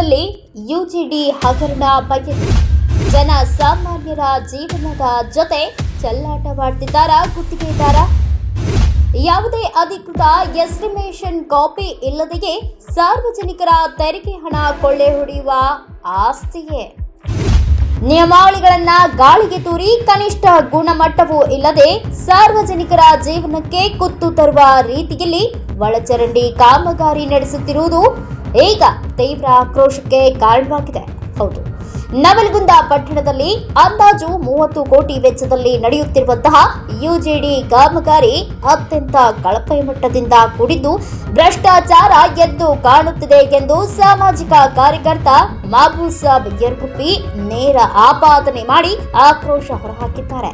ಪಟ್ಟಣದಲ್ಲಿ ಯುಜಿಡಿ ಹಗರಣ ಬಯಲು ಜನಸಾಮಾನ್ಯರ ಜೀವನದ ಜೊತೆ ಚೆಲ್ಲಾಟವಾಡ್ತಿದ್ದಾರಾ ಗುತ್ತಿಗೆದಾರ? ಯಾವುದೇ ಅಧಿಕೃತ ಎಸ್ಟಿಮೇಷನ್ ಕಾಪಿ ಇಲ್ಲದೆಯೇ ಸಾರ್ವಜನಿಕರ ತೆರಿಗೆ ಹಣ ಕೊಳ್ಳೆ ಹೊಡೆಯುವ ಆಸ್ತಿಯೇ? ನಿಯಮಾವಳಿಗಳನ್ನ ಗಾಳಿಗೆ ತೂರಿ ಕನಿಷ್ಠ ಗುಣಮಟ್ಟವೂ ಇಲ್ಲದೆ ಸಾರ್ವಜನಿಕರ ಜೀವನಕ್ಕೆ ಕುತ್ತು ತರುವ ರೀತಿಯಲ್ಲಿ ಒಳಚರಂಡಿ ಕಾಮಗಾರಿ ನಡೆಸುತ್ತಿರುವುದು ಈಗ ತೀವ್ರ ಆಕ್ರೋಶಕ್ಕೆ ಕಾರಣವಾಗಿದೆ. ಹೌದು, ನವಲಗುಂದ ಪಟ್ಟಣದಲ್ಲಿ ಅಂದಾಜು 30 ಕೋಟಿ ವೆಚ್ಚದಲ್ಲಿ ನಡೆಯುತ್ತಿರುವಂತಹ ಯುಜಿಡಿ ಕಾಮಗಾರಿ ಅತ್ಯಂತ ಕಳಪೆ ಮಟ್ಟದಿಂದ ಕೂಡಿದ್ದು ಭ್ರಷ್ಟಾಚಾರ ಎದ್ದು ಕಾಣುತ್ತಿದೆ ಎಂದು ಸಾಮಾಜಿಕ ಕಾರ್ಯಕರ್ತ ಮಾಬೂಸಾಬ್ ಯರ್ಗುಪ್ಪಿ ನೇರ ಆಪಾದನೆ ಮಾಡಿ ಆಕ್ರೋಶ ಹೊರಹಾಕಿದ್ದಾರೆ.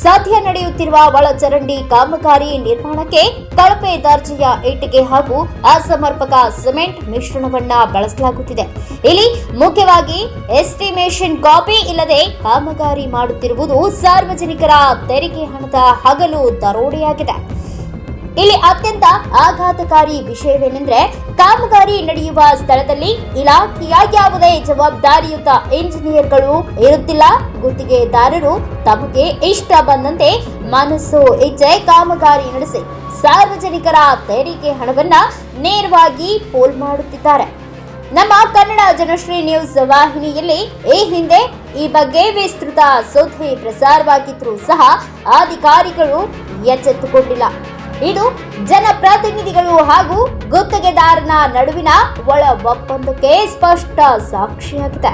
ಸದ್ಯ ನಡೆಯುತ್ತಿರುವ ಒಳಚರಂಡಿ ಕಾಮಗಾರಿ ನಿರ್ಮಾಣಕ್ಕೆ ಕಳಪೆ ದರ್ಜೆಯ ಇಟ್ಟಿಗೆ ಹಾಗೂ ಅಸಮರ್ಪಕ ಸಿಮೆಂಟ್ ಮಿಶ್ರಣವನ್ನ ಬಳಸಲಾಗುತ್ತಿದೆ. ಇಲ್ಲಿ ಮುಖ್ಯವಾಗಿ ಎಸ್ಟಿಮೇಷನ್ ಕಾಪಿ ಇಲ್ಲದೆ ಕಾಮಗಾರಿ ಮಾಡುತ್ತಿರುವುದು ಸಾರ್ವಜನಿಕರ ತೆರಿಗೆ ಹಣದ ಹಗಲು ದರೋಡೆಯಾಗಿದೆ. ಇಲ್ಲಿ ಅತ್ಯಂತ ಆಘಾತಕಾರಿ ವಿಷಯವೇನೆಂದರೆ, ಕಾಮಗಾರಿ ನಡೆಯುವ ಸ್ಥಳದಲ್ಲಿ ಇಲಾಖೆಯ ಯಾವುದೇ ಜವಾಬ್ದಾರಿಯುತ ಇಂಜಿನಿಯರ್ಗಳು ಇರುತ್ತಿಲ್ಲ. ಗುತ್ತಿಗೆದಾರರು ತಮಗೆ ಇಷ್ಟ ಬಂದಂತೆ ಮನಸ್ಸು ಇಚ್ಛೆ ಕಾಮಗಾರಿ ನಡೆಸಿ ಸಾರ್ವಜನಿಕರ ತೆರಿಗೆ ಹಣವನ್ನ ನೇರವಾಗಿ ಪೋಲ್ ಮಾಡುತ್ತಿದ್ದಾರೆ. ನಮ್ಮ ಕನ್ನಡ ಜನಶ್ರೀ ನ್ಯೂಸ್ ವಾಹಿನಿಯಲ್ಲಿ ಈ ಹಿಂದೆ ಈ ಬಗ್ಗೆ ವಿಸ್ತೃತ ಸುದ್ದಿ ಪ್ರಸಾರವಾಗಿದ್ರೂ ಸಹ ಅಧಿಕಾರಿಗಳು ಎಚ್ಚೆತ್ತುಕೊಂಡಿಲ್ಲ. ಇದು ಜನಪ್ರತಿನಿಧಿಗಳು ಹಾಗೂ ಗುತ್ತಿಗೆದಾರನ ನಡುವಿನ ಒಳ ಒಪ್ಪಂದಕ್ಕೆ ಸ್ಪಷ್ಟ ಸಾಕ್ಷಿಯಾಗಿದೆ.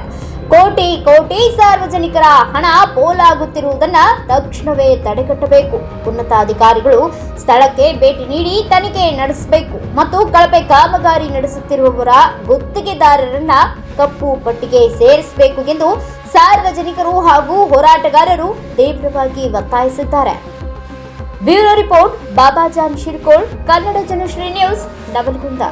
ಕೋಟಿ ಕೋಟಿ ಸಾರ್ವಜನಿಕರ ಹಣ ಪೋಲಾಗುತ್ತಿರುವುದನ್ನು ತಕ್ಷಣವೇ ತಡೆಗಟ್ಟಬೇಕು. ಉನ್ನತಾಧಿಕಾರಿಗಳು ಸ್ಥಳಕ್ಕೆ ಭೇಟಿ ನೀಡಿ ತನಿಖೆ ನಡೆಸಬೇಕು ಮತ್ತು ಕಳಪೆ ಕಾಮಗಾರಿ ನಡೆಸುತ್ತಿರುವವರ ಗುತ್ತಿಗೆದಾರರನ್ನ ಕಪ್ಪು ಪಟ್ಟಿಗೆ ಸೇರಿಸಬೇಕು ಎಂದು ಸಾರ್ವಜನಿಕರು ಹಾಗೂ ಹೋರಾಟಗಾರರು ತೀವ್ರವಾಗಿ ಒತ್ತಾಯಿಸಿದ್ದಾರೆ. Bureau report Babajan Shirkol, Kannada Janashri news, Navalgund.